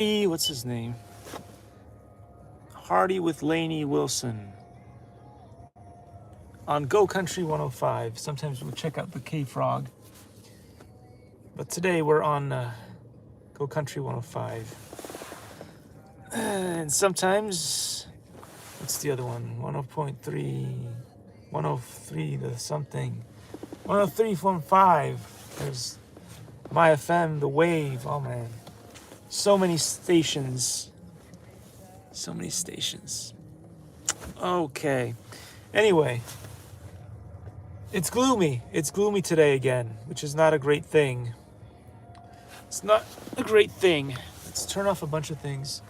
what's his name? Hardy with Lainey Wilson on Go Country 105. Sometimes we'll check out the K-Frog. But today we're on Go Country 105. And sometimes, what's the other one? 100.3, 103 the something. 103.5. There's My FM, The Wave. Oh man. So many stations. So many stations. Okay. Anyway. It's gloomy. It's gloomy today again, which is not a great thing. It's not a great thing. Let's turn off a bunch of things.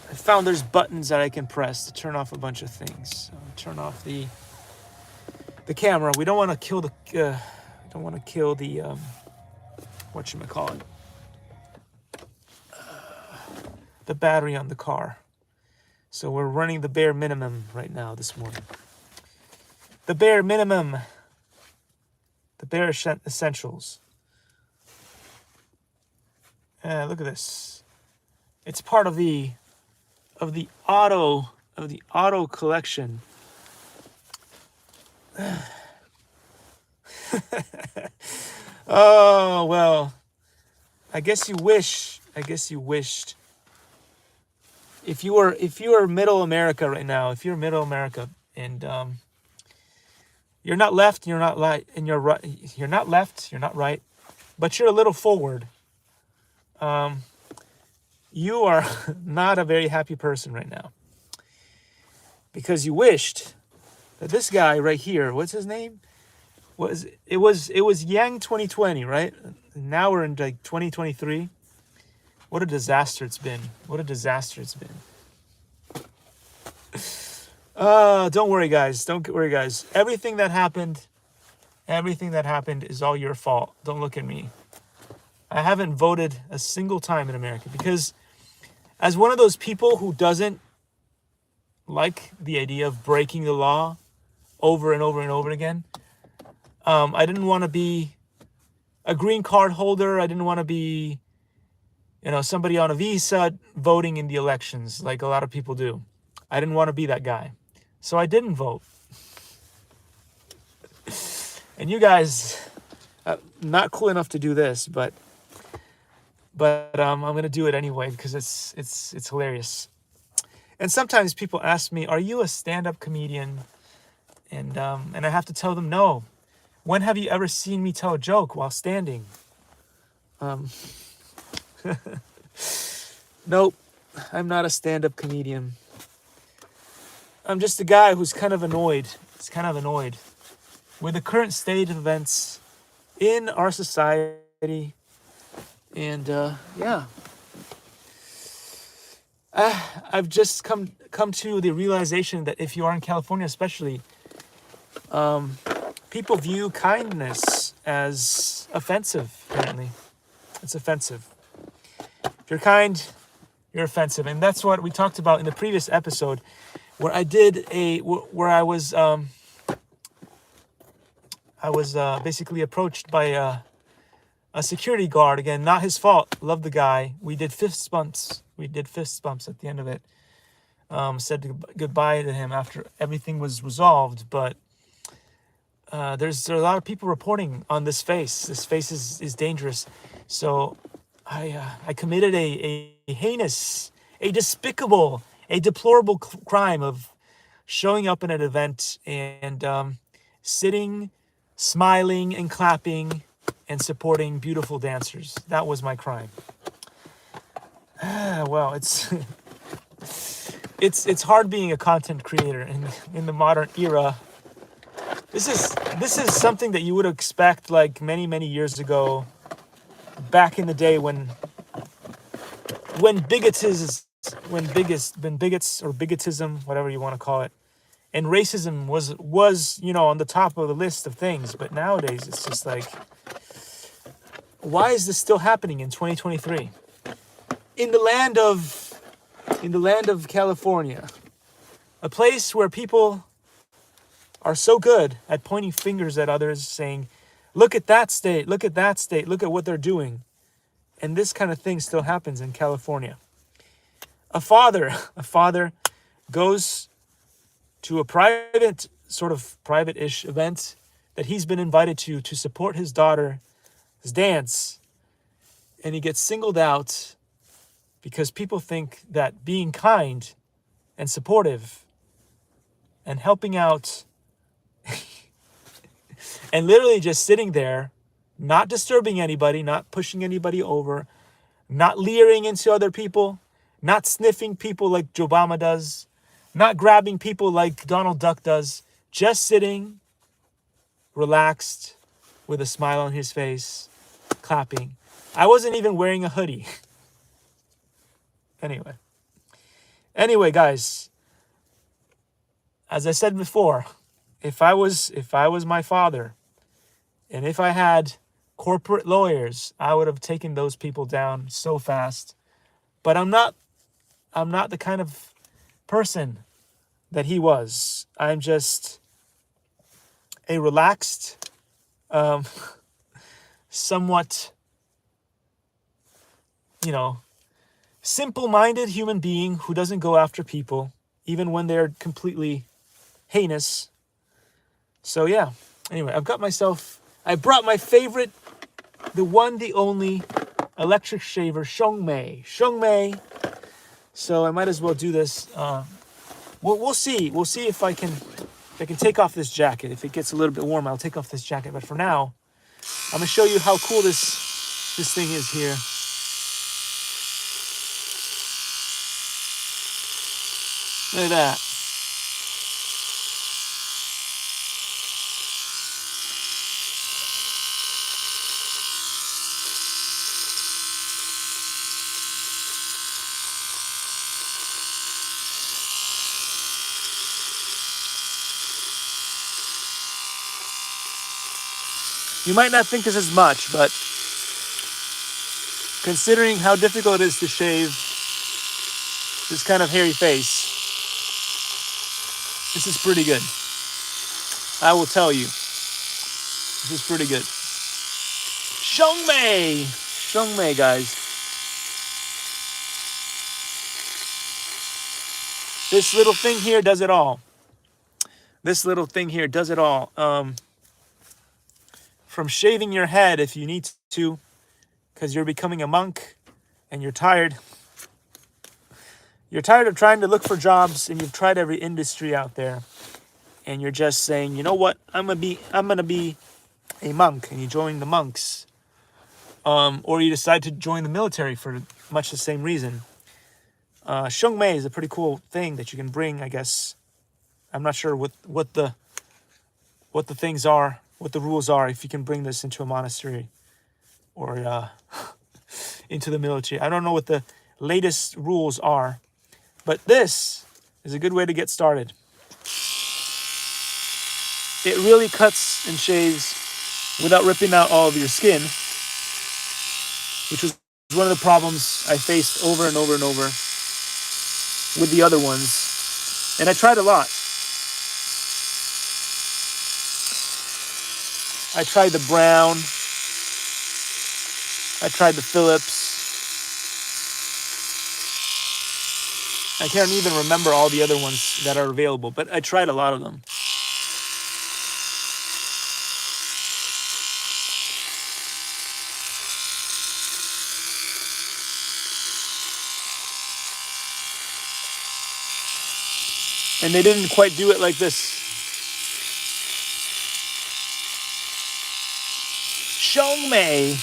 I found there's buttons that I can press to turn off a bunch of things. So turn off the camera. We don't want to kill the whatchamacallit, the battery on the car. So we're running the bare minimum right now this morning. The bare minimum. The bare essentials. Look at this. It's part of the auto collection. Oh well. I guess you wished. If you were middle America right now, if you're middle America and you're not left, you're not right, and you're right. You're not left, you're not right, but you're a little forward. You are not a very happy person right now because you wished that this guy right here, what's his name? It was Yang 2020, right? Now we're in like 2023. What a disaster it's been. Don't worry, guys. Don't worry, guys. Everything that happened is all your fault. Don't look at me. I haven't voted a single time in America because as one of those people who doesn't like the idea of breaking the law over and over and over again, I didn't want to be a green card holder. I didn't want to be, somebody on a visa voting in the elections like a lot of people do. I didn't want to be that guy. So I didn't vote. And you guys, not cool enough to do this, but I'm going to do it anyway because it's hilarious. And sometimes people ask me, "Are you a stand-up comedian?" And I have to tell them no. When have you ever seen me tell a joke while standing? Nope, I'm not a stand-up comedian. I'm just a guy who's kind of annoyed. With the current state of events in our society. And I've just come to the realization that if you are in California especially, people view kindness as offensive, apparently. It's offensive. If you're kind, you're offensive. And that's what we talked about in the previous episode where I was basically approached by a security guard. Again, not his fault. Love the guy. We did fist bumps at the end of it. Said goodbye to him after everything was resolved. But there's a lot of people reporting on this face. This face is dangerous. So I committed a heinous, a despicable, a deplorable crime of showing up in an event and sitting, smiling and clapping and supporting beautiful dancers. That was my crime. Well, it's hard being a content creator in the modern era. This is something that you would expect like many years ago, back in the day when bigots or bigotism, whatever you want to call it, and racism was on the top of the list of things. But nowadays it's just like, why is this still happening in 2023 in the land of California, a place where people are so good at pointing fingers at others, saying, look at that state, look at what they're doing. And this kind of thing still happens in California. A father goes to a private, sort of private-ish event that he's been invited to support his daughter's dance. And he gets singled out because people think that being kind and supportive and helping out and literally just sitting there, not disturbing anybody, not pushing anybody over, not leering into other people, not sniffing people like Obama does, not grabbing people like Donald Duck does, just sitting, relaxed, with a smile on his face, clapping. I wasn't even wearing a hoodie. Anyway, guys, as I said before, if I was my father, and if I had corporate lawyers, I would have taken those people down so fast. But I'm not the kind of person that he was. I'm just a relaxed, somewhat, simple-minded human being who doesn't go after people, even when they're completely heinous. So yeah, anyway, I brought my favorite, the one, the only electric shaver, Shengmei. So I might as well do this. We'll see if I can take off this jacket. If it gets a little bit warm, I'll take off this jacket. But for now, I'm gonna show you how cool this thing is here. Look at that. You might not think this is much, but considering how difficult it is to shave this kind of hairy face, this is pretty good. I will tell you. This is pretty good. Shengmei, guys. This little thing here does it all. From shaving your head if you need to, because you're becoming a monk and you're tired. You're tired of trying to look for jobs, and you've tried every industry out there, and you're just saying, you know what, I'm gonna be a monk, and you join the monks, or you decide to join the military for much the same reason. Shengmei is a pretty cool thing that you can bring, I guess. I'm not sure what the things are, what the rules are, if you can bring this into a monastery or into the military. I don't know what the latest rules are, but this is a good way to get started. It really cuts and shaves without ripping out all of your skin, which was one of the problems I faced over and over and over with the other ones. And I tried a lot. I tried the Brown. I tried the Phillips. I can't even remember all the other ones that are available, but I tried a lot of them. And they didn't quite do it like this. Shengmei.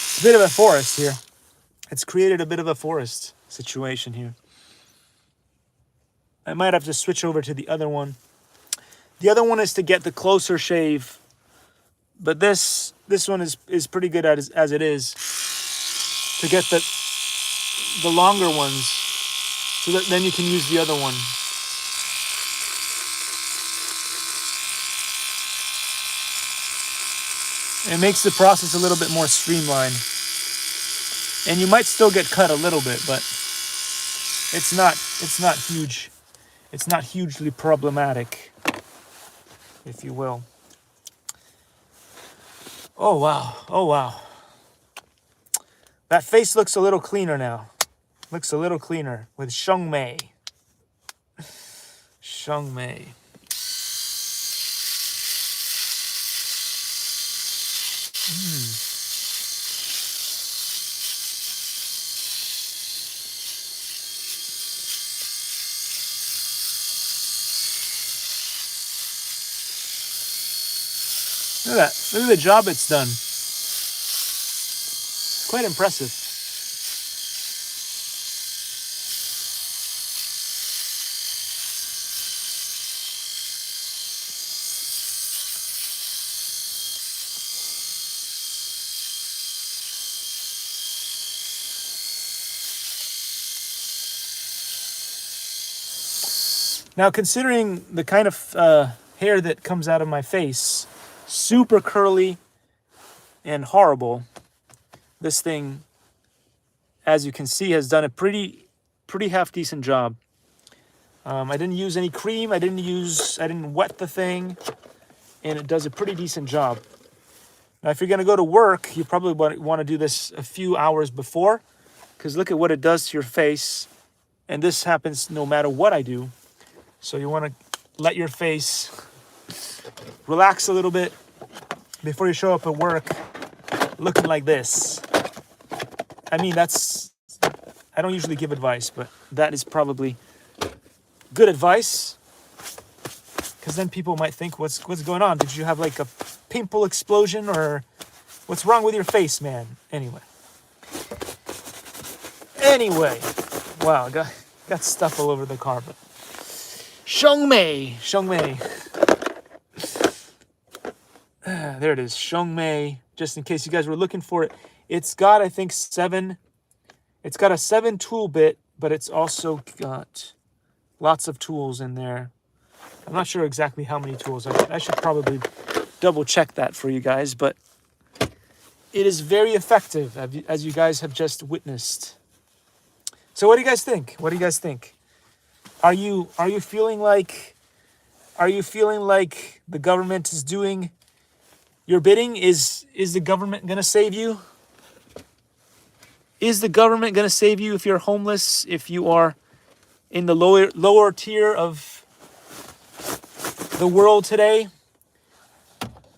It's a bit of a forest here. It's created a bit of a forest situation here. I might have to switch over to the other one. The other one is to get the closer shave, but this one is pretty good as it is. To get the longer ones, so that then you can use the other one. It makes the process a little bit more streamlined. And you might still get cut a little bit, but it's not huge. It's not hugely problematic, if you will. Oh wow. Oh wow. That face looks a little cleaner now. Looks a little cleaner with Shengmei. Shengmei. Look at that. Look at the job it's done. Quite impressive. Now, considering the kind of hair that comes out of my face, super curly and horrible, this thing, as you can see, has done a pretty half decent job. I didn't use any cream. I didn't wet the thing, and it does a pretty decent job. Now, if you're going to go to work, you probably want to do this a few hours before, because look at what it does to your face, and this happens no matter what I do. So you want to let your face relax a little bit before you show up at work looking like this. I mean, I don't usually give advice, but that is probably good advice, because then people might think, what's going on? Did you have like a pimple explosion, or what's wrong with your face, man? Anyway, wow, got stuff all over the carpet. Shengmei. There it is, Shengmei. Just in case you guys were looking for it, it's got, I think, it's got a 7 tool bit, but it's also got lots of tools in there. I'm not sure exactly how many tools. I should probably double check that for you guys, but it is very effective, as you guys have just witnessed. So what do you guys think? Are you feeling like the government is doing your bidding? Is the government going to save you? Is the government going to save you if you're homeless, if you are in the lower tier of the world today?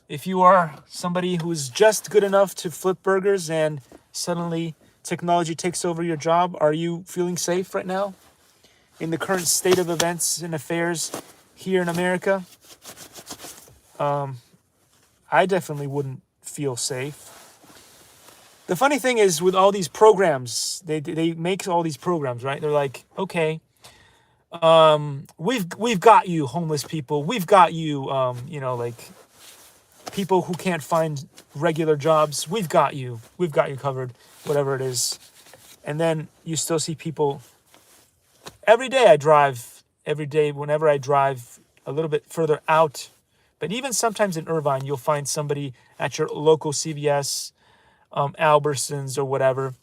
If you are somebody who's just good enough to flip burgers and suddenly technology takes over your job, are you feeling safe right now in the current state of events and affairs here in America? I definitely wouldn't feel safe. The funny thing is, with all these programs, they make all these programs, right? They're like, okay, we've got you, homeless people. We've got you, like people who can't find regular jobs. We've got you covered, whatever it is. And then you still see people. Every day, whenever I drive a little bit further out, but even sometimes in Irvine, you'll find somebody at your local CVS, Albertsons, or whatever,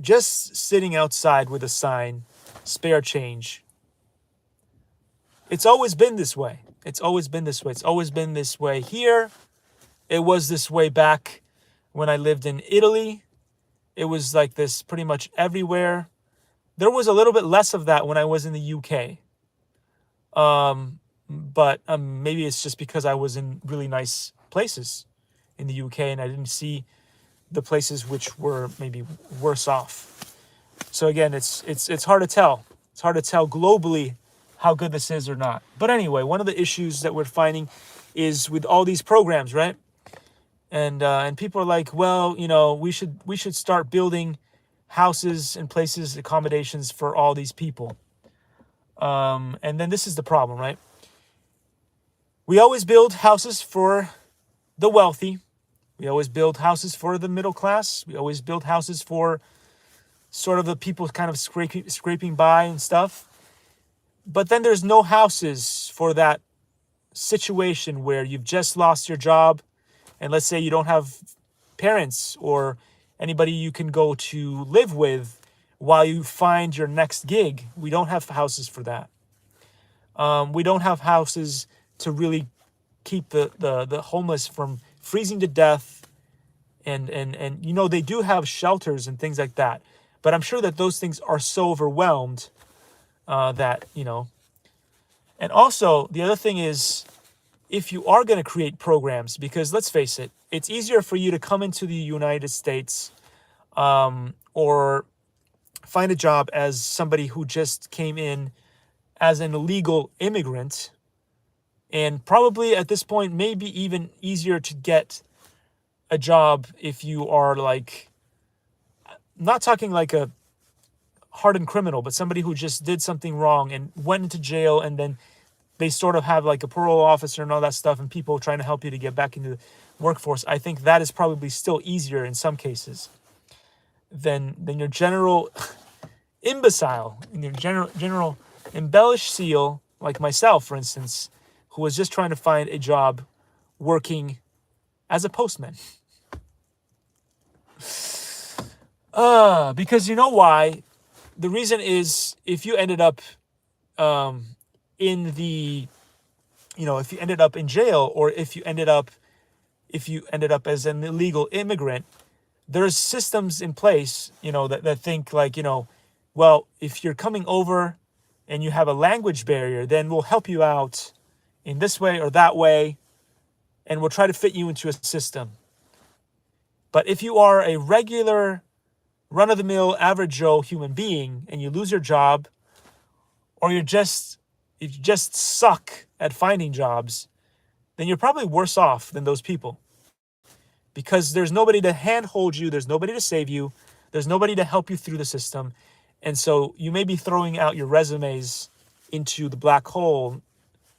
just sitting outside with a sign, spare change. It's always been this way. It's always been this way here. It was this way back when I lived in Italy. It was like this pretty much everywhere. There was a little bit less of that when I was in the UK. But maybe it's just because I was in really nice places in the UK and I didn't see the places which were maybe worse off. So again, it's hard to tell. It's hard to tell globally how good this is or not. But anyway, one of the issues that we're finding is with all these programs, right? And people are like, well, we should start building houses and places, accommodations for all these people. And then this is the problem, right? We always build houses for the wealthy. We always build houses for the middle class. We always build houses for sort of the people kind of scraping by and stuff. But then there's no houses for that situation where you've just lost your job and let's say you don't have parents or anybody you can go to live with while you find your next gig. We don't have houses for that. We don't have houses to really keep the homeless from freezing to death. And you know, they do have shelters and things like that. But I'm sure that those things are so overwhelmed that, you know. And also, the other thing is, if you are going to create programs, because let's face it, it's easier for you to come into the United States or find a job as somebody who just came in as an illegal immigrant. And probably at this point, maybe even easier to get a job if you are like, not talking like a hardened criminal, but somebody who just did something wrong and went into jail, and then they sort of have like a parole officer and all that stuff, and people trying to help you to get back into the workforce. I think that is probably still easier in some cases than your general imbecile, and your general embellished seal like myself, for instance, who was just trying to find a job working as a postman. Because you know why? The reason is, if you ended up if you ended up in jail, or if you ended up as an illegal immigrant, there's systems in place, you know, that think like, you know, well, if you're coming over and you have a language barrier, then we'll help you out in this way or that way, and we'll try to fit you into a system. But if you are a regular, run-of-the-mill, average Joe human being, and you lose your job, or if you just suck at finding jobs, then you're probably worse off than those people. Because there's nobody to handhold you, there's nobody to save you, there's nobody to help you through the system. And so you may be throwing out your resumes into the black hole,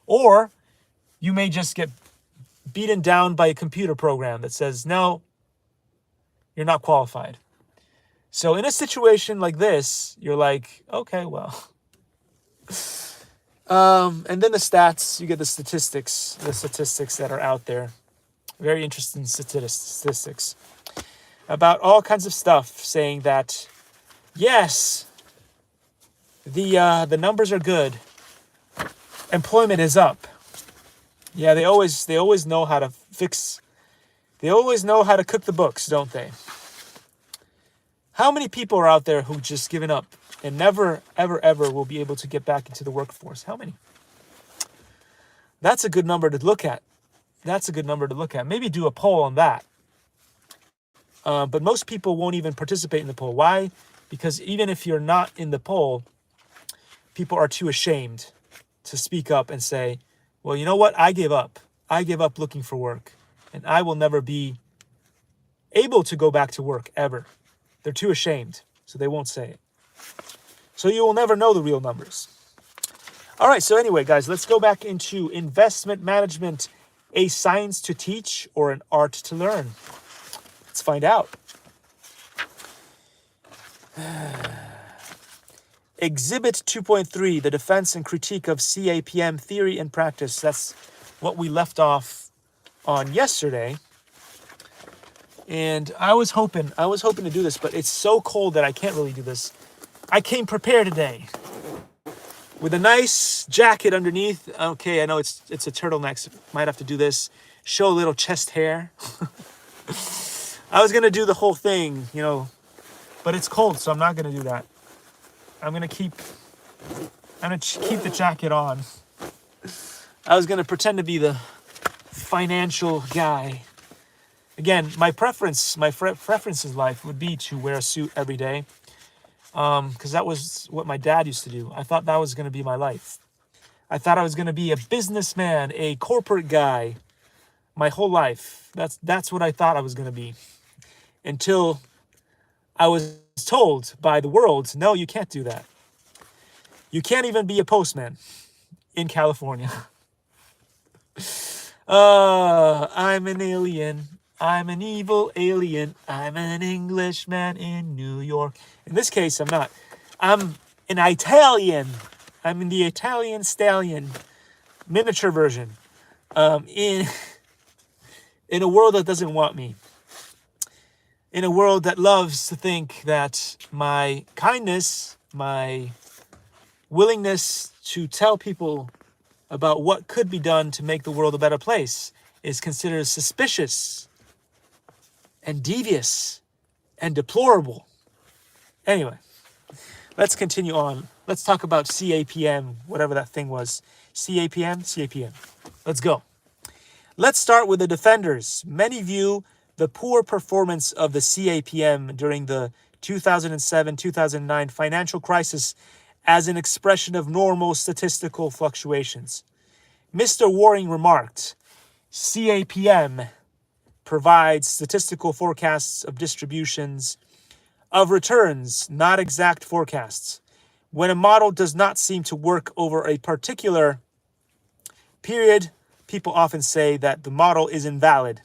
or you may just get beaten down by a computer program that says, no, you're not qualified. So in a situation like this, you're like, okay, well. And then the stats, you get the statistics that are out there. Very interesting statistics about all kinds of stuff, saying that, yes, the numbers are good. Employment is up. Yeah, they always know how to fix. They always know how to cook the books, don't they? How many people are out there who just given up and never, ever, ever will be able to get back into the workforce? How many? That's a good number to look at. Maybe do a poll on that. But most people won't even participate in the poll. Why? Because even if you're not in the poll, people are too ashamed to speak up and say, well, you know what? I gave up. I gave up looking for work, and I will never be able to go back to work ever. They're too ashamed, so they won't say it. So you will never know the real numbers. All right, so anyway, guys, let's go back into investment management, a science to teach or an art to learn. Let's find out. Exhibit 2.3, the defense and critique of CAPM theory and practice. That's what we left off on yesterday. And I was hoping to do this, but it's so cold that I can't really do this. I came prepared today with a nice jacket underneath. Okay, I know it's a turtleneck, so might have to do this. Show a little chest hair. I was going to do the whole thing, you know, but it's cold, so I'm not going to do that. I'm going to keep the jacket on. I was going to pretend to be the financial guy. Again, my preference in life would be to wear a suit every day, because that was what my dad used to do. I thought that was going to be my life. I thought I was going to be a businessman, a corporate guy, my whole life. That's what I thought I was going to be, until I was told by the world, no, you can't do that. You can't even be a postman in California. I'm an alien. I'm an evil alien. I'm an Englishman in New York. In this case, I'm not. I'm an Italian. I'm in the Italian stallion miniature version. In in a world that doesn't want me, in a world that loves to think that my kindness, my willingness to tell people about what could be done to make the world a better place is considered suspicious and devious and deplorable. Anyway, let's continue on. Let's talk about CAPM, whatever that thing was. CAPM. Let's go. Let's start with the defenders. Many view the poor performance of the CAPM during the 2007-2009 financial crisis as an expression of normal statistical fluctuations. Mr. Waring remarked, CAPM provides statistical forecasts of distributions of returns, not exact forecasts. When a model does not seem to work over a particular period, people often say that the model is invalid.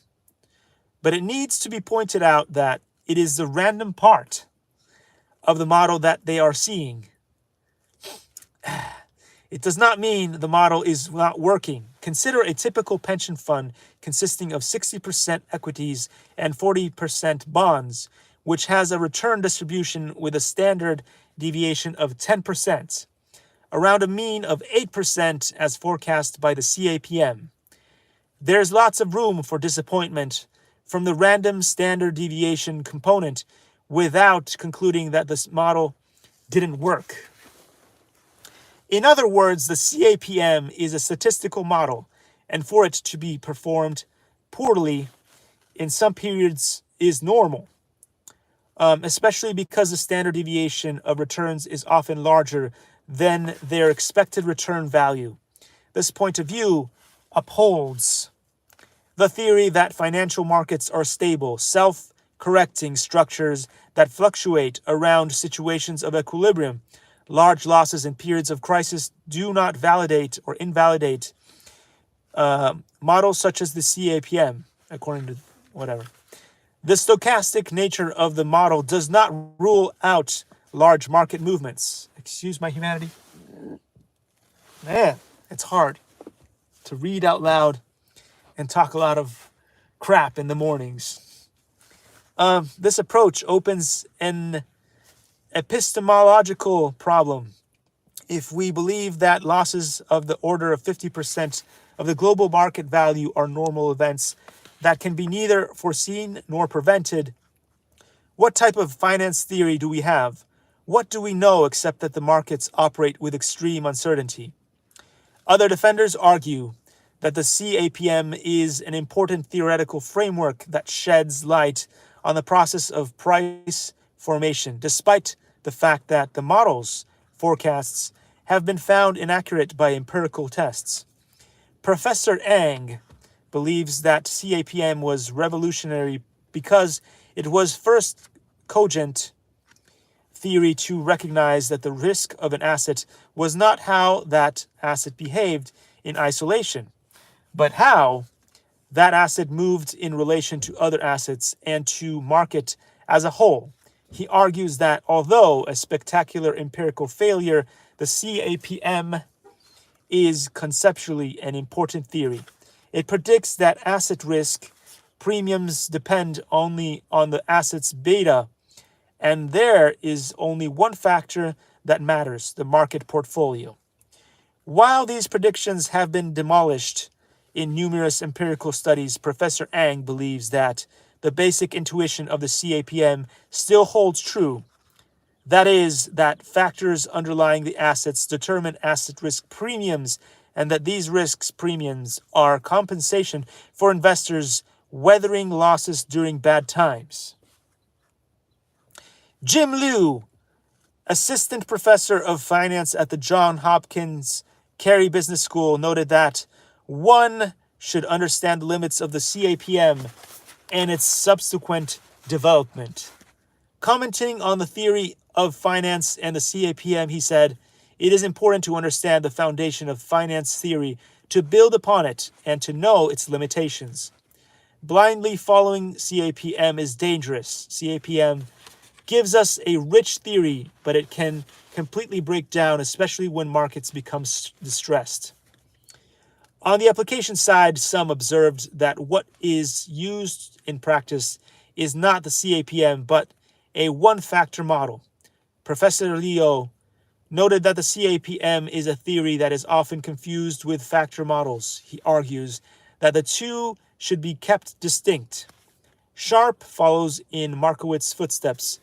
But it needs to be pointed out that it is the random part of the model that they are seeing. It does not mean the model is not working. Consider a typical pension fund consisting of 60% equities and 40% bonds, which has a return distribution with a standard deviation of 10%, around a mean of 8% as forecast by the CAPM. There's lots of room for disappointment from the random standard deviation component without concluding that this model didn't work. In other words, the CAPM is a statistical model, and for it to be performed poorly in some periods is normal, especially because the standard deviation of returns is often larger than their expected return value. This point of view upholds the theory that financial markets are stable, self-correcting structures that fluctuate around situations of equilibrium. Large losses in periods of crisis do not validate or invalidate models such as the CAPM, according to whatever. The stochastic nature of the model does not rule out large market movements. Excuse my humanity. Man, it's hard to read out loud and talk a lot of crap in the mornings. This approach opens an epistemological problem. If we believe that losses of the order of 50% of the global market value are normal events that can be neither foreseen nor prevented, what type of finance theory do we have? What do we know except that the markets operate with extreme uncertainty? Other defenders argue that the CAPM is an important theoretical framework that sheds light on the process of price formation, despite the fact that the model's forecasts have been found inaccurate by empirical tests. Professor Ang believes that CAPM was revolutionary because it was first cogent theory to recognize that the risk of an asset was not how that asset behaved in isolation, but how that asset moved in relation to other assets and to market as a whole. He argues that although a spectacular empirical failure, the CAPM is conceptually an important theory. It predicts that asset risk premiums depend only on the asset's beta, and there is only one factor that matters, the market portfolio. While these predictions have been demolished in numerous empirical studies, Professor Ang believes that the basic intuition of the CAPM still holds true. That is, that factors underlying the assets determine asset risk premiums, and that these risks premiums are compensation for investors weathering losses during bad times. Jim Liu, assistant professor of finance at the Johns Hopkins Carey Business School, noted that one should understand the limits of the CAPM and its subsequent development. Commenting on the theory of finance and the CAPM, he said, "It is important to understand the foundation of finance theory, to build upon it, and to know its limitations. Blindly following CAPM is dangerous. CAPM gives us a rich theory, but it can completely break down, especially when markets become distressed." On the application side, some observed that what is used in practice is not the CAPM, but a one-factor model. Professor Leo noted that the CAPM is a theory that is often confused with factor models. He argues that the two should be kept distinct. Sharp follows in Markowitz's footsteps.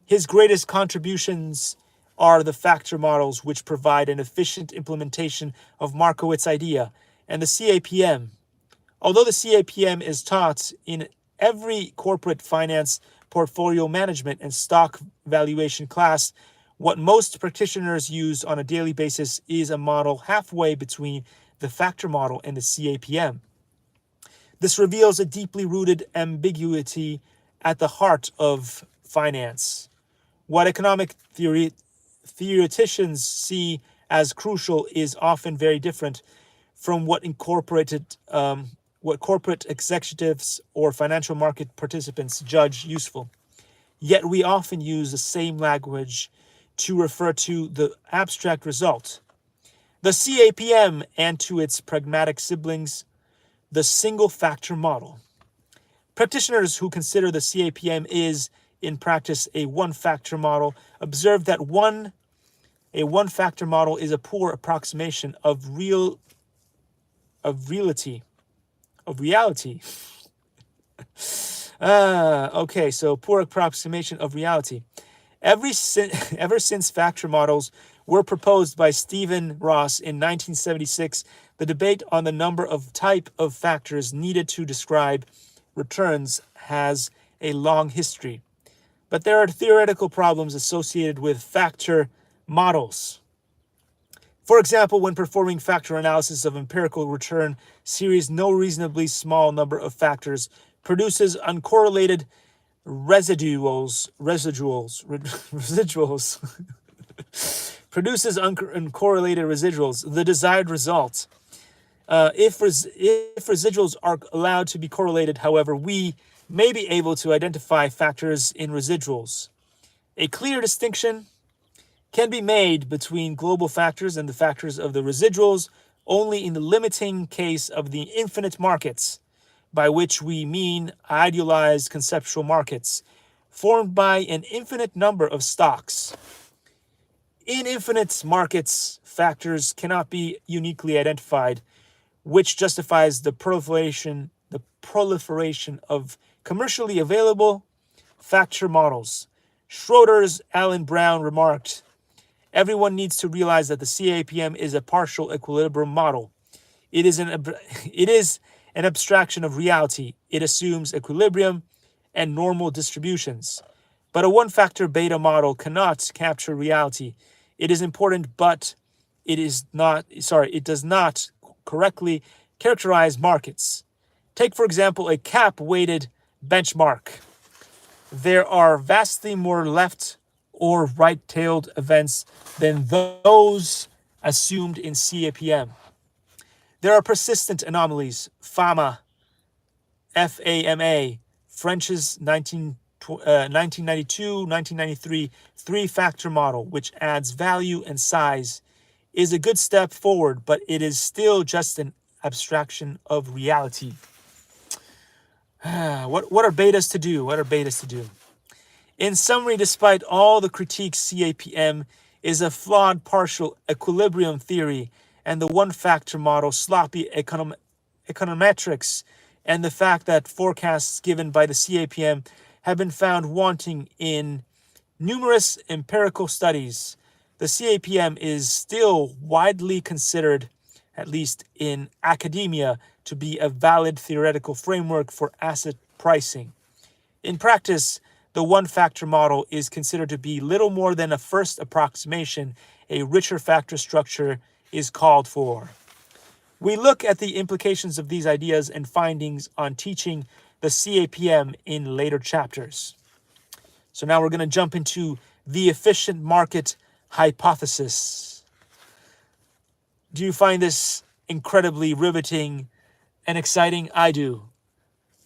His greatest contributions are the factor models, which provide an efficient implementation of Markowitz's idea, and the CAPM. Although the CAPM is taught in every corporate finance, portfolio management, and stock valuation class, what most practitioners use on a daily basis is a model halfway between the factor model and the CAPM. This reveals a deeply rooted ambiguity at the heart of finance. What economic theoreticians see as crucial is often very different from what corporate executives or financial market participants judge useful. Yet we often use the same language to refer to the abstract result, the CAPM, and to its pragmatic siblings, the single factor model. Practitioners who consider the CAPM is, in practice, a one-factor model observe that a one-factor model is a poor approximation of reality. Okay, so poor approximation of reality. Ever since factor models were proposed by Stephen Ross in 1976, the debate on the number of type of factors needed to describe returns has a long history. But there are theoretical problems associated with factor models. For example, when performing factor analysis of empirical return series, no reasonably small number of factors produces uncorrelated residuals produces uncorrelated residuals, the desired result. If residuals are allowed to be correlated, however, we may be able to identify factors in residuals. A clear distinction can be made between global factors and the factors of the residuals only in the limiting case of the infinite markets, by which we mean idealized conceptual markets, formed by an infinite number of stocks. In infinite markets, factors cannot be uniquely identified, which justifies the proliferation of commercially available factor models. Schroeder's Alan Brown remarked, "Everyone needs to realize that the CAPM is a partial equilibrium model. It is an abstraction of reality. It assumes equilibrium and normal distributions. But a one-factor beta model cannot capture reality. It is important, but it does not correctly characterize markets. Take, for example, a cap-weighted benchmark. There are vastly more left or right-tailed events than those assumed in CAPM. There are persistent anomalies, FAMA, French's 1992-1993 three-factor model, which adds value and size, is a good step forward, but it is still just an abstraction of reality." What are betas to do? In summary, despite all the critiques, CAPM is a flawed partial equilibrium theory, and the one-factor model sloppy econometrics, and the fact that forecasts given by the CAPM have been found wanting in numerous empirical studies. The CAPM is still widely considered, at least in academia, to be a valid theoretical framework for asset pricing. In practice, the one-factor model is considered to be little more than a first approximation. A richer factor structure is called for. We look at the implications of these ideas and findings on teaching the CAPM in later chapters. So now we're going to jump into the efficient market hypothesis. Do you find this incredibly riveting and exciting? I do.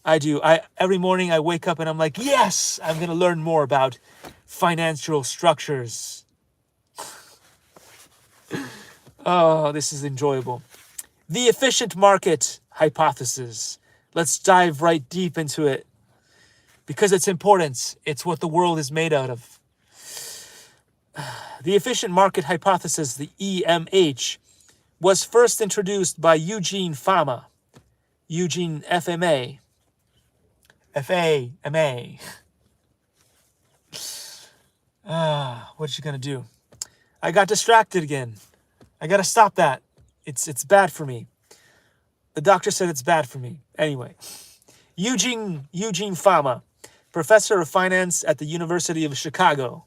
Every morning I wake up and I'm like, yes, I'm going to learn more about financial structures. Oh, this is enjoyable. The efficient market hypothesis. Let's dive right deep into it because it's important. It's what the world is made out of. The efficient market hypothesis, the EMH, was first introduced by Eugene Fama. Eugene FMA. FAMA. What you gonna do? I got distracted again. I gotta stop that. It's bad for me. The doctor said it's bad for me. Anyway, Eugene Fama, professor of finance at the University of Chicago,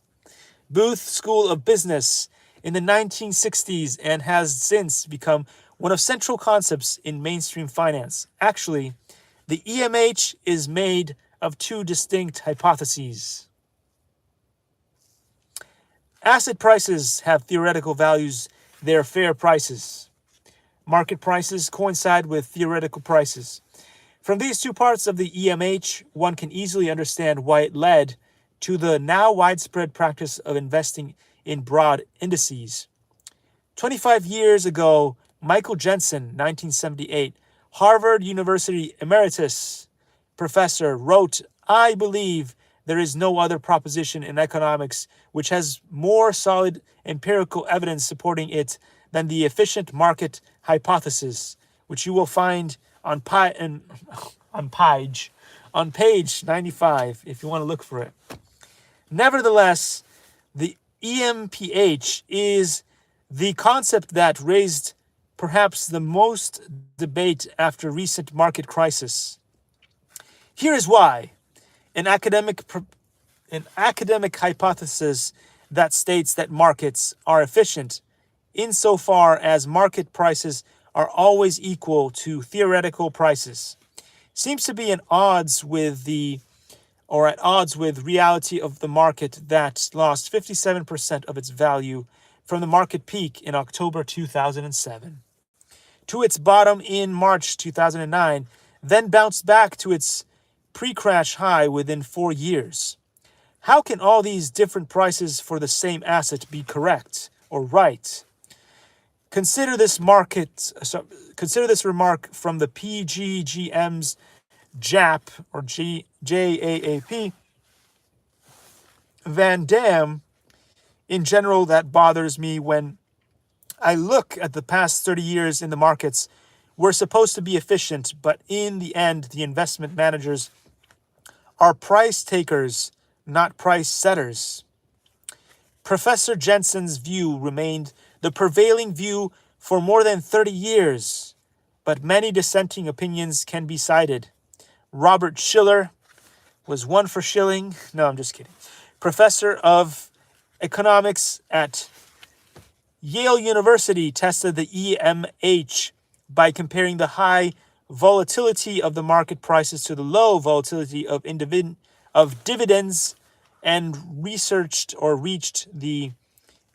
Booth School of Business in the 1960s, and has since become one of central concepts in mainstream finance. Actually, the EMH is made of two distinct hypotheses. Asset prices have theoretical values. They're fair prices. Market prices coincide with theoretical prices. From these two parts of the EMH, one can easily understand why it led to the now widespread practice of investing in broad indices. 25 years ago, Michael Jensen, 1978, Harvard University emeritus professor, wrote, "I believe there is no other proposition in economics which has more solid empirical evidence supporting it than the efficient market hypothesis," which you will find on page 95 if you want to look for it. Nevertheless, the EMPH is the concept that raised perhaps the most debate after recent market crisis. Here is why. An academic hypothesis that states that markets are efficient insofar as market prices are always equal to theoretical prices seems to be at odds with reality of the market that lost 57% of its value from the market peak in October 2007 to its bottom in March 2009, then bounced back to its pre-crash high within 4 years. How can all these different prices for the same asset be correct or right? Consider this remark from the PGGM's JAP or JAAP. Van Dam, in general, that bothers me when I look at the past 30 years in the markets. We're supposed to be efficient, but in the end, the investment managers are price takers, not price setters. Professor Jensen's view remained the prevailing view for more than 30 years, but many dissenting opinions can be cited. Robert Schiller was one for shilling. No, I'm just kidding. Professor of economics at Yale University tested the EMH by comparing the high volatility of the market prices to the low volatility of dividends, and reached the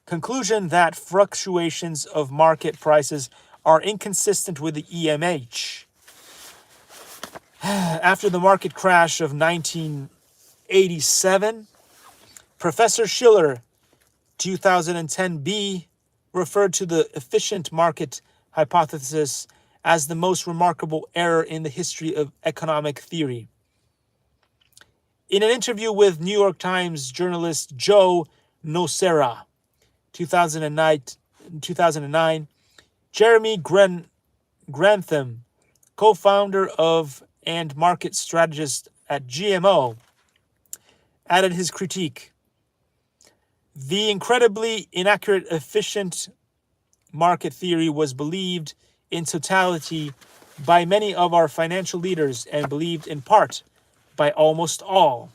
conclusion that fluctuations of market prices are inconsistent with the EMH. After the market crash of 1987, Professor Schiller, 2010b, referred to the efficient market hypothesis as the most remarkable error in the history of economic theory. In an interview with New York Times journalist Joe Nocera, 2009, Jeremy Grantham, co-founder of and market strategist at GMO, added his critique. The incredibly inaccurate efficient market theory was believed in totality by many of our financial leaders and believed in part by almost all.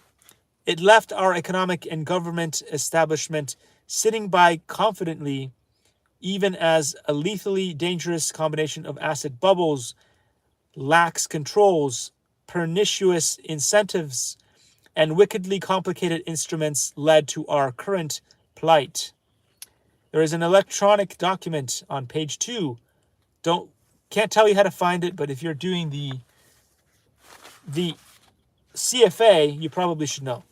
It left our economic and government establishment sitting by confidently, even as a lethally dangerous combination of asset bubbles, lax controls, pernicious incentives, and wickedly complicated instruments led to our current plight. There is an electronic document on page 2. Can't tell you how to find it, but if you're doing the CFA, you probably should know.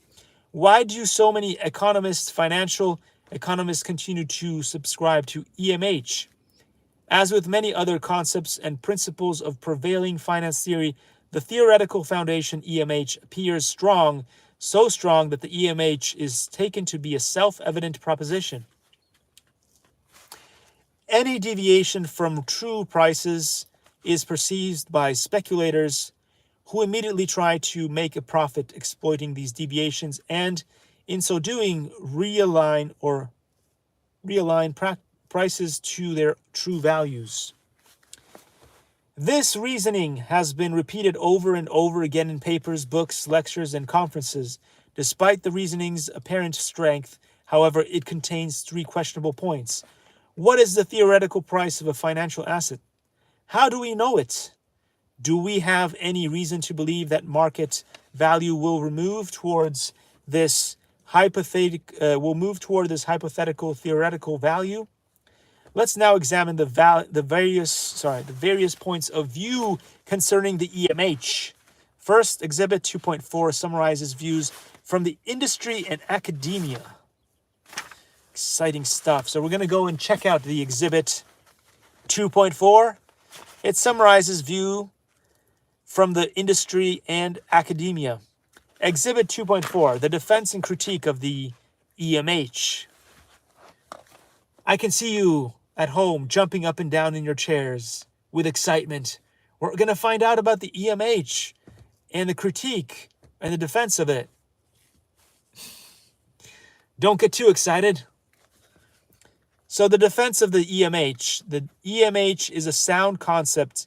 Why do so many financial economists, continue to subscribe to EMH? As with many other concepts and principles of prevailing finance theory, the theoretical foundation EMH appears strong, so strong that the EMH is taken to be a self-evident proposition. Any deviation from true prices is perceived by speculators who immediately try to make a profit exploiting these deviations and, in so doing, realign prices to their true values. This reasoning has been repeated over and over again in papers, books, lectures, and conferences. Despite the reasoning's apparent strength, however, it contains three questionable points. What is the theoretical price of a financial asset? How do we know it? Do we have any reason to believe that market value will move towards this hypothetical theoretical value? Let's now examine the various points of view concerning the EMH. First, Exhibit 2.4 summarizes views from the industry and academia. Exciting stuff. So we're going to go and check out the Exhibit 2.4. It summarizes view from the industry and academia. Exhibit 2.4, the defense and critique of the EMH. I can see you at home jumping up and down in your chairs with excitement. We're going to find out about the EMH and the critique and the defense of it. Don't get too excited. So the defense of the EMH. The EMH is a sound concept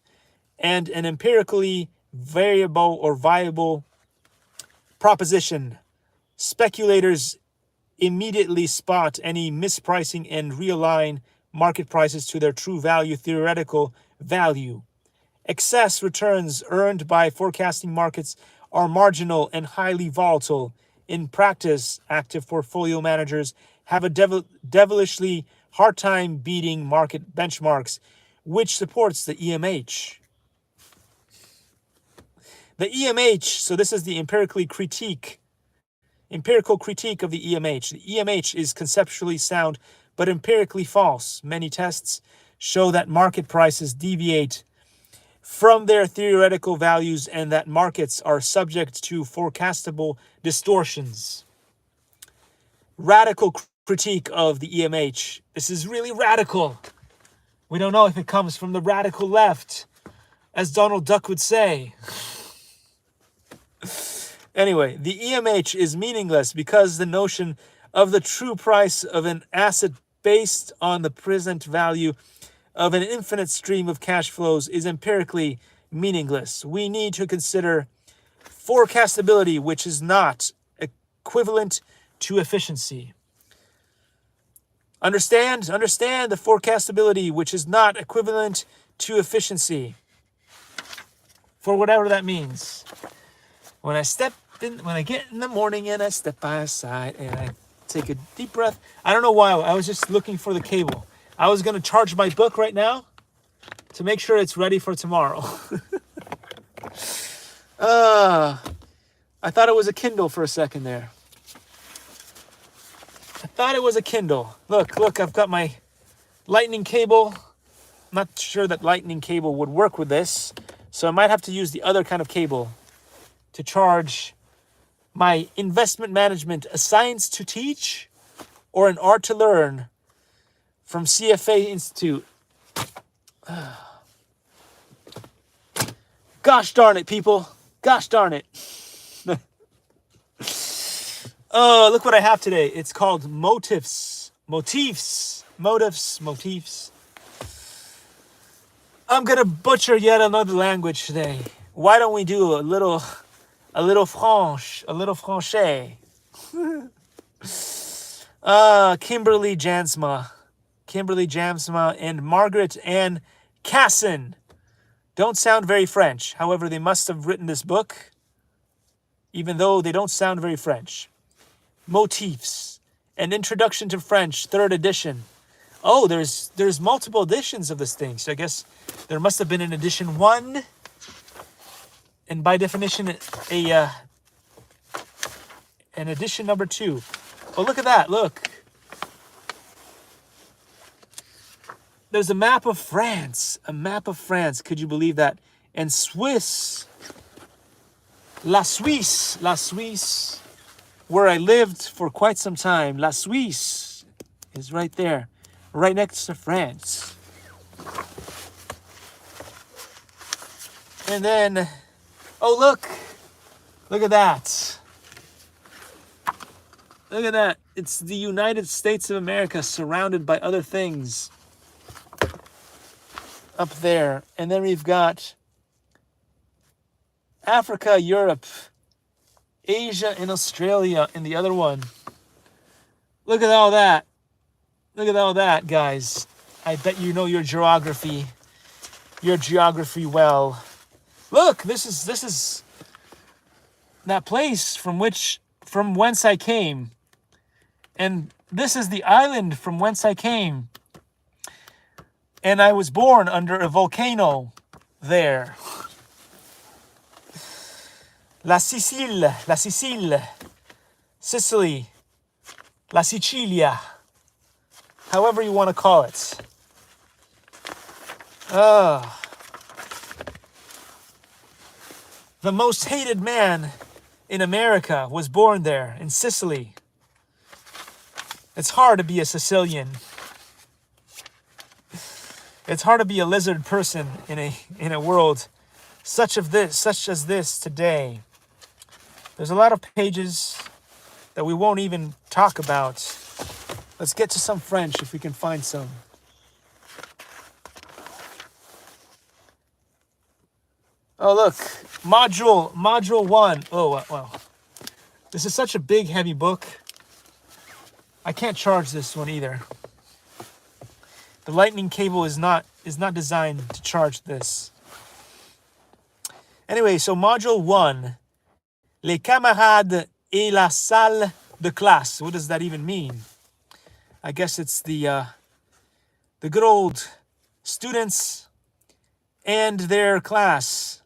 and an empirically variable or viable proposition. Speculators immediately spot any mispricing and realign market prices to their true value, theoretical value. Excess returns earned by forecasting markets are marginal and highly volatile. In practice, active portfolio managers have a devilishly hard time beating market benchmarks, which supports the EMH. The EMH, so this is the empirical critique of the EMH. The EMH is conceptually sound, but empirically false. Many tests show that market prices deviate from their theoretical values and that markets are subject to forecastable distortions. Radical critique of the EMH. This is really radical. We don't know if it comes from the radical left, as Donald Duck would say. Anyway, the EMH is meaningless because the notion of the true price of an asset based on the present value of an infinite stream of cash flows is empirically meaningless. We need to consider forecastability, which is not equivalent to efficiency. Understand the forecastability, which is not equivalent to efficiency. For whatever that means. When I get in the morning and I step by his side and I take a deep breath. I don't know why. I was just looking for the cable. I was going to charge my book right now to make sure it's ready for tomorrow. I thought it was a Kindle for a second there. I thought it was a Kindle. Look, I've got my lightning cable. I'm not sure that lightning cable would work with this, so I might have to use the other kind of cable to charge my investment management, a science to teach or an art to learn from CFA Institute. Gosh darn it, people. Gosh darn it. Oh, look what I have today. It's called Motifs. Motifs. I'm going to butcher yet another language today. Why don't we do a little Francais. Kimberly Jansma and Margaret Ann Casson don't sound very French. However, they must have written this book, even though they don't sound very French. Motifs, an introduction to French, 3rd edition. Oh, there's multiple editions of this thing. So I guess there must have been an edition 1. And by definition, an edition number 2. Oh, look at that. Look. there's a map of France. A map of France. Could you believe that? And Swiss. La Suisse, where I lived for quite some time. La Suisse is right there, right next to France. And then, oh look at that. Look at that. It's the United States of America surrounded by other things up there. And then we've got Africa, Europe, Asia, and Australia in the other one. Look at all that. Look at all that, guys. I bet you know your geography. Your geography well. Look, this is that place from whence I came. And this is the island from whence I came. And I was born under a volcano there. La Sicile, Sicily, La Sicilia, however you want to call it. The most hated man in America was born there, in Sicily. It's hard to be a Sicilian. It's hard to be a lizard person in a world such as this today. There's a lot of pages that we won't even talk about. Let's get to some French if we can find some. Oh, look. Module 1. Oh, well. This is such a big, heavy book. I can't charge this one either. The lightning cable is not designed to charge this. Anyway, so Module 1. Les camarades et la salle de classe. What does that even mean? I guess it's the good old students and their class.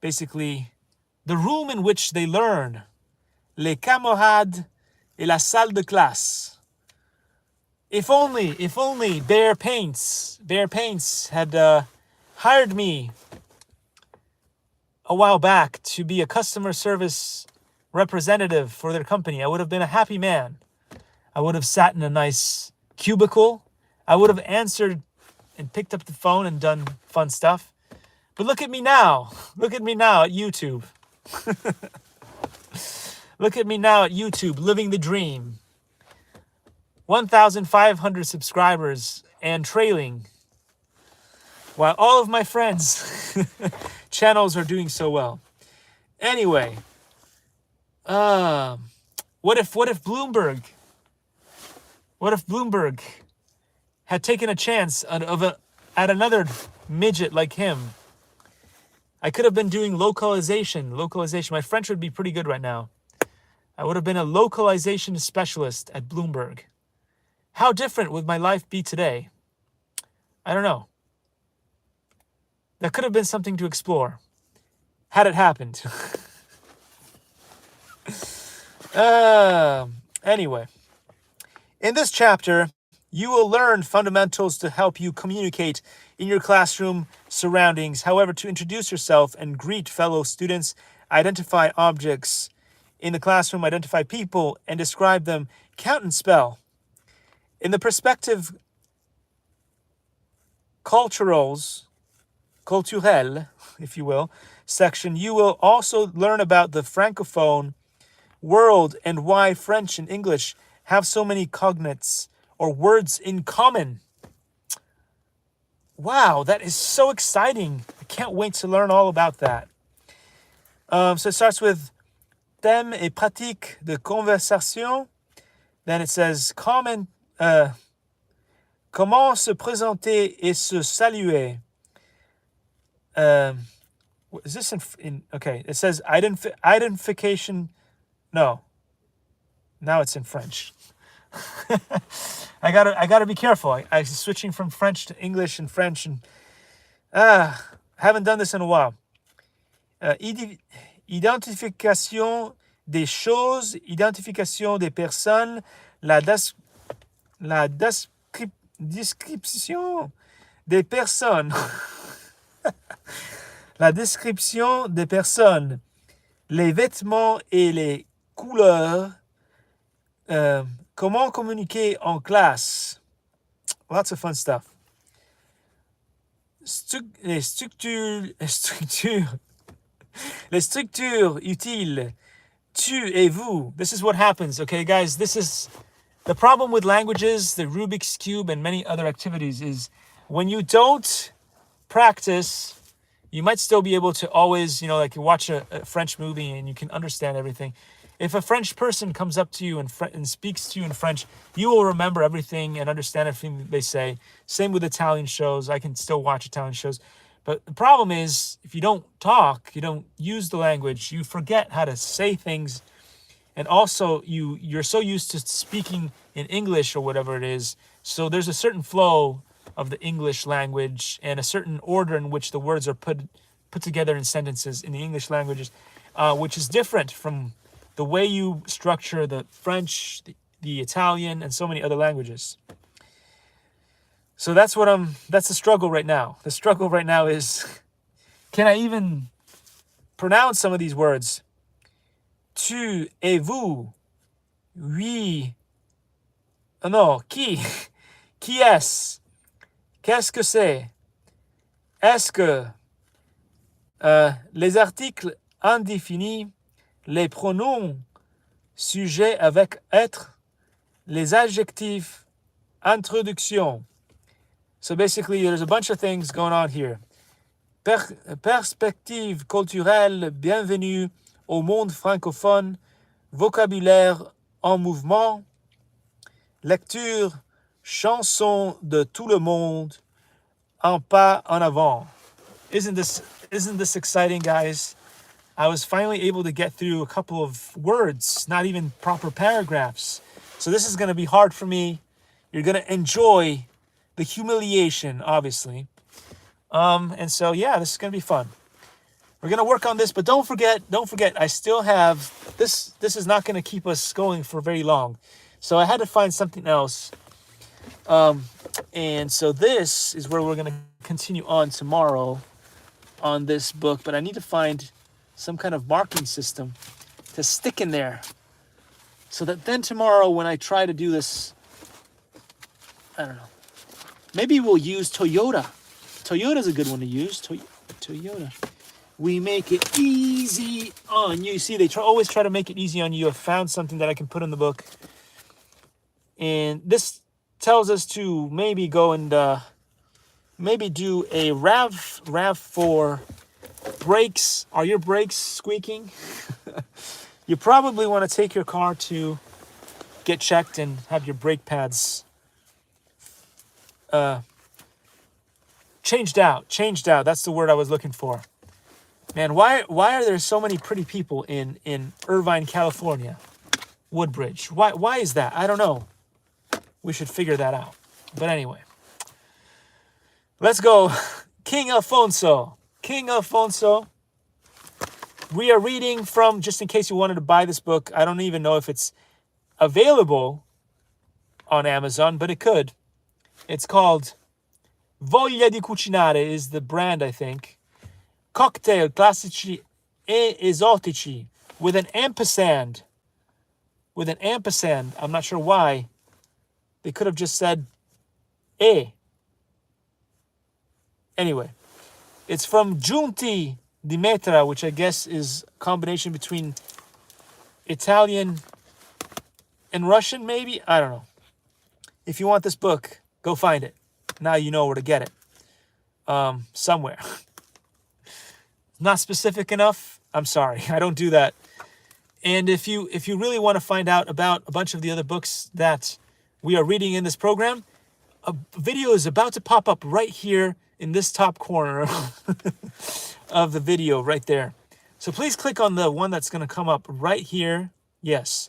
Basically, the room in which they learn. Les camarades et la salle de classe. If only Bear Paints had hired me a while back to be a customer service representative for their company, I would have been a happy man. I would have sat in a nice cubicle. I would have answered and picked up the phone and done fun stuff. But look at me now. Look at me now at YouTube. Look at me now at YouTube, living the dream. 1,500 subscribers and trailing. While all of my friends' channels are doing so well. Anyway, what if Bloomberg had taken a chance at another midget like him? I could have been doing localization. My French would be pretty good right now. I would have been a localization specialist at Bloomberg. How different would my life be today? I don't know. That could have been something to explore, had it happened. Anyway, in this chapter, you will learn fundamentals to help you communicate in your classroom surroundings. However, to introduce yourself and greet fellow students, identify objects in the classroom, identify people, and describe them, count and spell. In the perspective culturel, if you will, section, you will also learn about the Francophone world and why French and English have so many cognates or words in common. Wow, that is so exciting. I can't wait to learn all about that. So it starts with thème et pratique de conversation. Then it says comment se présenter et se saluer. Is this in okay? It says identification. No. Now it's in French. I gotta be careful. I'm switching from French to English and French, and haven't done this in a while. Identification des choses, identification des personnes, la description des personnes. La description des personnes, les vêtements et les couleurs. Comment communiquer en classe. Lots of fun stuff. Les structures utiles. Tu et vous. This is what happens, okay, guys? This is the problem with languages, the Rubik's Cube, and many other activities is when you don't practice, you might still be able to always, like you watch a French movie and you can understand everything. If a French person comes up to you and speaks to you in French, you will remember everything and understand everything they say. Same with Italian shows. I can still watch Italian shows. But the problem is, if you don't talk, you don't use the language, you forget how to say things. And also, you're so used to speaking in English or whatever it is. So there's a certain flow of the English language and a certain order in which the words are put together in sentences in the English languages, which is different from the way you structure the French, the Italian, and so many other languages. So that's the struggle right now. The struggle right now is, can I even pronounce some of these words? Tu et vous. Oui. Non, qui? Qui est-ce? Qu'est-ce que c'est? Est-ce que? Les articles indéfinis, les pronoms sujets avec être, les adjectifs, introduction. So basically, there's a bunch of things going on here. Perspective culturelle, bienvenue au monde francophone, vocabulaire en mouvement, lecture, chanson de tout le monde, un pas en avant. Isn't this exciting, guys? I was finally able to get through a couple of words, not even proper paragraphs. So this is going to be hard for me. You're going to enjoy the humiliation, obviously. And so, yeah, this is going to be fun. We're going to work on this, but don't forget, I still have, this is not going to keep us going for very long. So I had to find something else. And so this is where we're going to continue on tomorrow on this book, but I need to find some kind of marking system to stick in there so that then tomorrow when I try to do this, I don't know, maybe we'll use Toyota. Toyota's a good one to use. Toyota. We make it easy on you. See, they always try to make it easy on you. I found something that I can put in the book. And this tells us to maybe go and maybe do a RAV4 brakes. Are your brakes squeaking? You probably want to take your car to get checked and have your brake pads changed out. That's the word I was looking for. Man, why are there so many pretty people in Irvine, California? Woodbridge. Why is that? I don't know. We should figure that out. But anyway. Let's go. King Alfonso. We are reading from, just in case you wanted to buy this book, I don't even know if it's available on Amazon, but it could. It's called Voglia di Cucinare is the brand, I think. Cocktail classici e esotici with an ampersand. I'm not sure why. They could have just said E. Anyway, it's from Giunti di Metra, which I guess is a combination between Italian and Russian, maybe? I don't know. If you want this book, go find it. Now you know where to get it. Somewhere. Not specific enough? I'm sorry. I don't do that. And if you really want to find out about a bunch of the other books that we are reading in this program, a video is about to pop up right here in this top corner of the video right there. So please click on the one that's going to come up right here. Yes.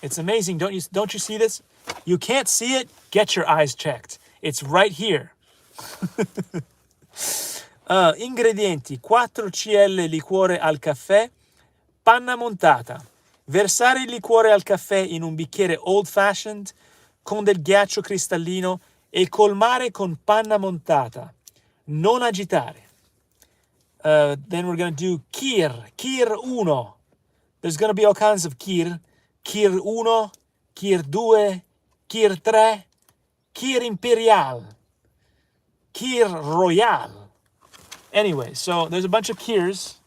It's amazing. Don't you see this? You can't see it? Get your eyes checked. It's right here. Ingredienti: 4 cl liquore al caffè, panna montata. Versare il liquore al caffè in un bicchiere old fashioned con del ghiaccio cristallino e colmare con panna montata. Non agitare. Then we're going to do kir. Kir uno. There's going to be all kinds of kir. Kir uno, kir due, kir tre, kir imperial, kir royal. Anyway, so there's a bunch of kirs.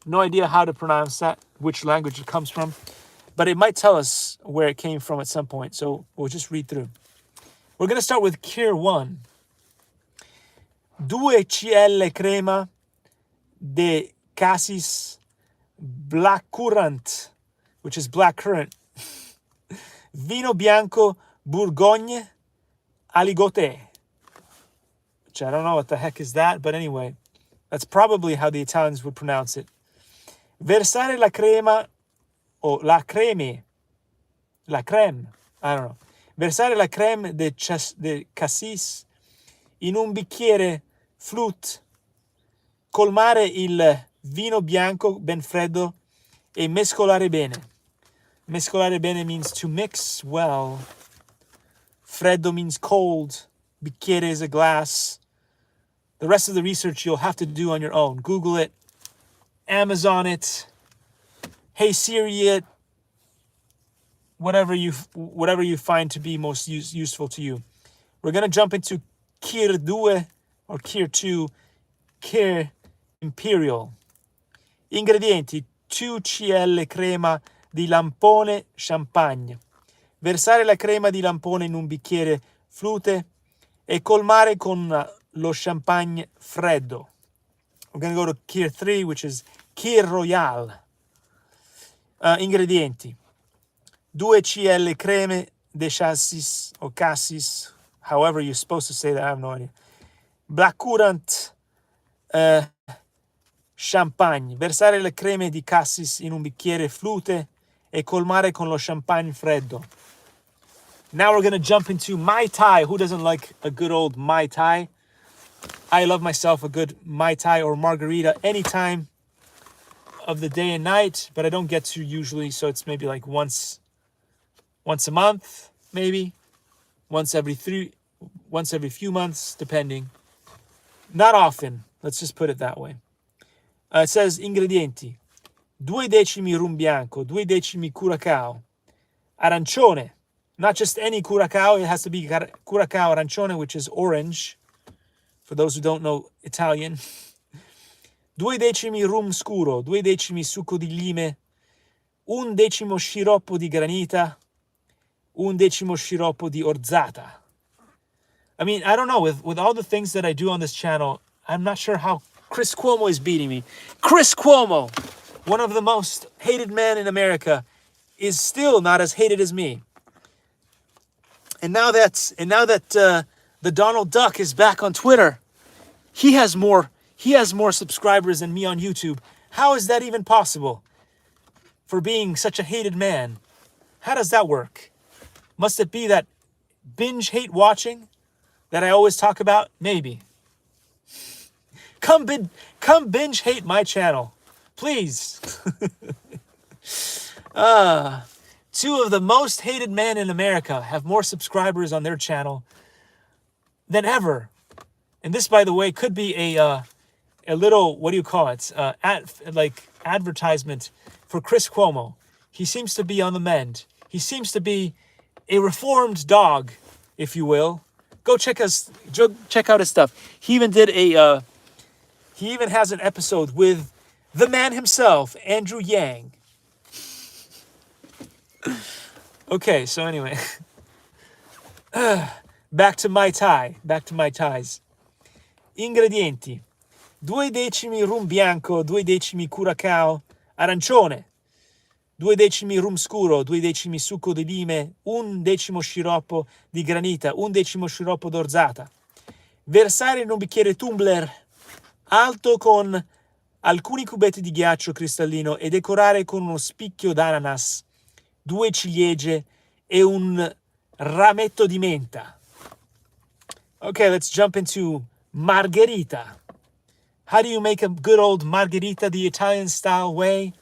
No idea how to pronounce that, which language it comes from. But it might tell us where it came from at some point. So we'll just read through. We're going to start with kir 1. 2 CL crema de cassis blackcurrant, which is black currant. Vino bianco bourgogne aligoté, which I don't know what the heck is that, but anyway, that's probably how the Italians would pronounce it. Versare la crema, o la creme, I don't know. Versare la creme de cassis in un bicchiere flute, colmare il vino bianco ben freddo e mescolare bene. Mescolare bene means to mix well. Freddo means cold. Bicchiere is a glass. The rest of the research you'll have to do on your own. Google it, Amazon it, Hey Siri it, whatever you find to be most useful to you. We're going to jump into Kir 2 or Kir 2, Kir Imperial. Ingredienti: 2 CL crema di lampone champagne. Versare la crema di lampone in un bicchiere flute e colmare con lo champagne freddo. We're going to go to Kir 3, which is Kir Royal. Ingredienti: 2 CL creme de chassis or cassis, however you're supposed to say that, I have no idea. Blackcurrant champagne. Versare le creme di cassis in un bicchiere flute e colmare con lo champagne freddo. Now we're going to jump into Mai Tai. Who doesn't like a good old Mai Tai? I love myself a good Mai Tai or Margarita any time of the day and night, but I don't get to usually, so it's maybe like once a month, maybe. Once every few months, depending. Not often. Let's just put it that way. It says ingredienti: 2 decimi rum bianco, 2 decimi curacao, arancione. Not just any curacao, it has to be curacao arancione, which is orange, for those who don't know Italian. 2 decimi rum scuro, 2 decimi succo di lime, 1 decimo sciroppo di granita, 1 decimo sciroppo di orzata. I mean, I don't know, with all the things that I do on this channel, I'm not sure how Chris Cuomo is beating me. Chris Cuomo, one of the most hated men in America, is still not as hated as me. And now that the Donald Duck is back on Twitter, he has more subscribers than me on YouTube. How is that even possible? For being such a hated man, how does that work? Must it be that binge hate watching that I always talk about? Maybe. Come binge hate my channel, please. Two of the most hated men in America have more subscribers on their channel than ever. And this, by the way, could be a little, what do you call it? Advertisement for Chris Cuomo. He seems to be on the mend. He seems to be a reformed dog, if you will. Go check out his stuff. He even has an episode with the man himself, Andrew Yang. Okay, so anyway, back to Mai Tai. Back to Mai Tais. Ingredienti: 2 decimi rum bianco, 2 decimi curacao arancione, 2 decimi rum scuro, 2 decimi succo di lime, 1 decimo sciroppo di granita, 1 decimo sciroppo d'orzata. Versare in un bicchiere tumbler alto con alcuni cubetti di ghiaccio cristallino e decorare con uno spicchio d'ananas, 2 ciliegie e un rametto di menta. Okay, let's jump into Margarita. How do you make a good old Margarita the Italian style way?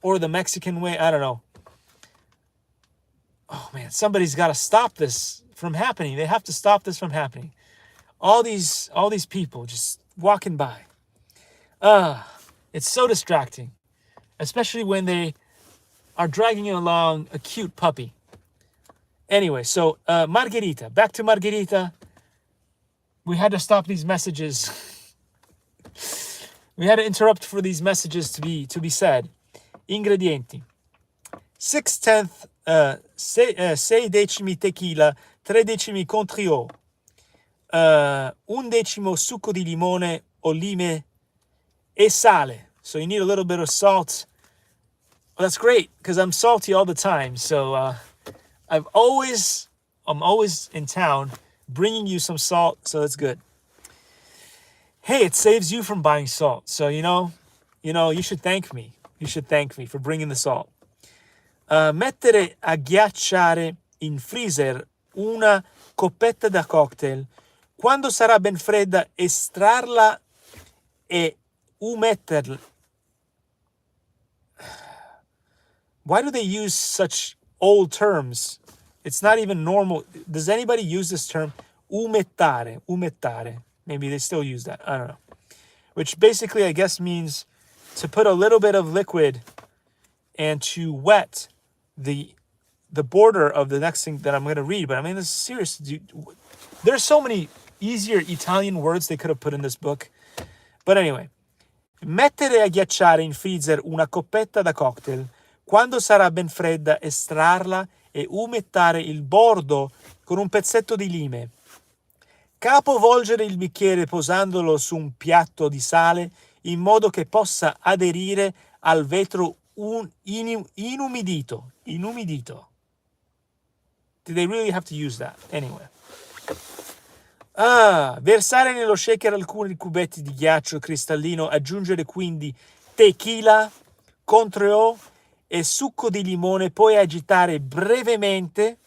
Or the Mexican way? I don't know. Oh man, somebody's got to stop this from happening. They have to stop this from happening. all these people just walking by. It's so distracting, especially when they are dragging along a cute puppy. Anyway, so Margarita, back to Margarita. We had to stop these messages. We had to interrupt for these messages to be said. Ingredienti: 6/10, 6 decimi tequila, 3 decimi contrio, 1 decimo succo di limone o lime e sale. So you need a little bit of salt. Well, that's great because I'm salty all the time. So I'm always in town bringing you some salt. So that's good. Hey, it saves you from buying salt. So you should thank me. You should thank me for bringing the salt. Mettere a ghiacciare in freezer una coppetta da cocktail. Quando sarà ben fredda, estrarla e umetterla. Why do they use such old terms? It's not even normal. Does anybody use this term? Umettare. Maybe they still use that. I don't know. Which basically, I guess, means to put a little bit of liquid and to wet the border of the next thing that I'm going to read. But I mean, this is serious. There's so many easier Italian words they could have put in this book. But anyway. Mettere a ghiacciare in freezer una coppetta da cocktail. Quando sarà ben fredda, estrarla e umettare il bordo con un pezzetto di lime. Capovolgere il bicchiere posandolo su un piatto di sale in modo che possa aderire al vetro inumidito. Did they really have to use that? Anyway. Versare nello shaker alcuni cubetti di ghiaccio cristallino, aggiungere quindi tequila, contreau e succo di limone, poi agitare brevemente,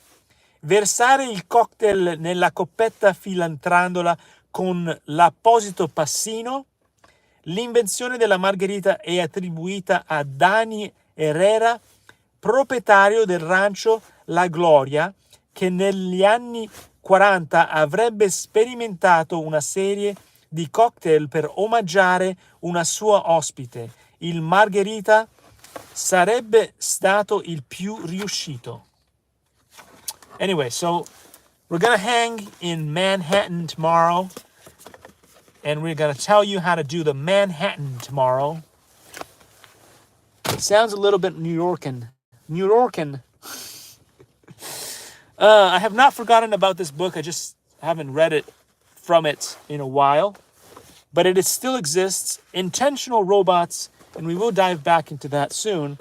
versare il cocktail nella coppetta filantrandola con l'apposito passino. L'invenzione della Margherita è attribuita a Dani Herrera, proprietario del rancho La Gloria, che negli anni 40 avrebbe sperimentato una serie di cocktail per omaggiare una sua ospite. Il Margherita sarebbe stato il più riuscito. Anyway, so we're gonna hang in Manhattan tomorrow, and we're gonna tell you how to do the Manhattan tomorrow. It sounds a little bit New Yorkan. I have not forgotten about this book. I just haven't read it from it in a while. But it still exists. Intentional Robots. And we will dive back into that soon.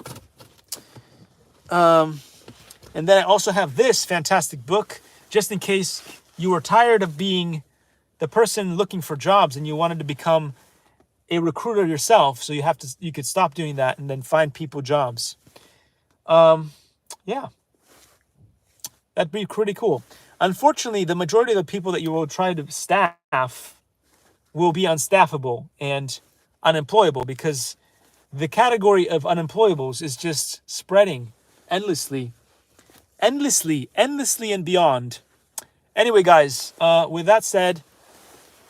And then I also have this fantastic book. Just in case you were tired of being the person looking for jobs and you wanted to become a recruiter yourself. So you could stop doing that and then find people jobs. Yeah. That'd be pretty cool. Unfortunately, the majority of the people that you will try to staff will be unstaffable and unemployable because the category of unemployables is just spreading endlessly and beyond. Anyway, guys, with that said,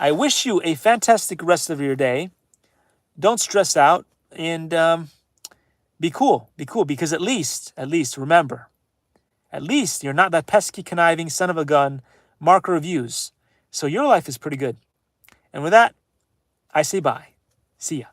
I wish you a fantastic rest of your day. Don't stress out and be cool because at least remember, at least you're not that pesky, conniving son of a gun, marker of views. So your life is pretty good. And with that, I say bye. See ya.